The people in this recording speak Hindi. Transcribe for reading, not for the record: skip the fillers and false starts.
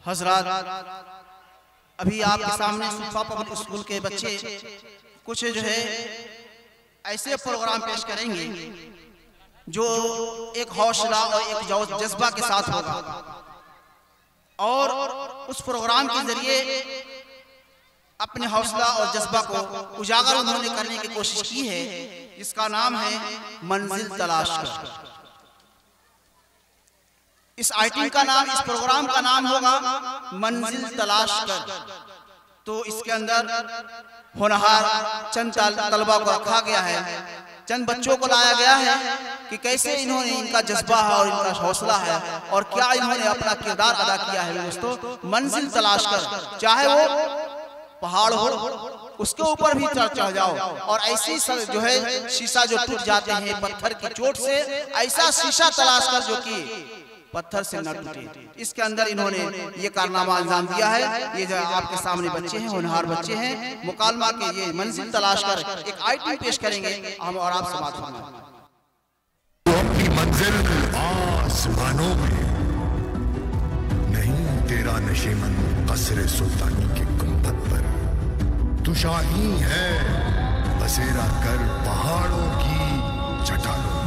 हजरात, अभी आपके सामने सुल्फा पब्लिक स्कूल के बच्चे कुछ जो है ऐसे प्रोग्राम पेश करेंगे जो एक हौसला और एक जज्बा के साथ होगा, और उस प्रोग्राम के जरिए अपने हौसला और जज्बा को उजागर उन्होंने करने की कोशिश की है, जिसका नाम है मंजिल तलाश कर। इस आइटम का नाम, इस प्रोग्राम का नाम होगा मंजिल तलाश कर। तो इसके अंदर होनहार चंद तलबा को रखा गया है, चंद बच्चों को लाया गया है कि कैसे इन्होंने, इनका जज्बा है और इनका हौसला है और क्या इन्होंने अपना किरदार अदा किया है। दोस्तों, मंजिल तलाश कर, चाहे वो पहाड़ हो उसके ऊपर भी चढ़ जाओ, और ऐसी जो है शीशा जो टूट जाते हैं पत्थर की चोट से, ऐसा शीशा तलाश कर जो कि पत्थर से न टूटे। इसके अंदर इन्होंने ये कारनामा अंजाम दिया है। ये जो आपके सामने बच्चे हैं, होनहार बच्चे हैं, मुकालमा के ये मंजिल तलाश कर एक आइटम पेश करेंगे, हम और आप समाप्त फरमाएं। अपनी मंजिल आसमानों में नहीं, तेरा नशीमन कसरे सुल्तानी के गुंबद पर। तू शाही है बसेरा कर पहाड़ों की चट्टानों।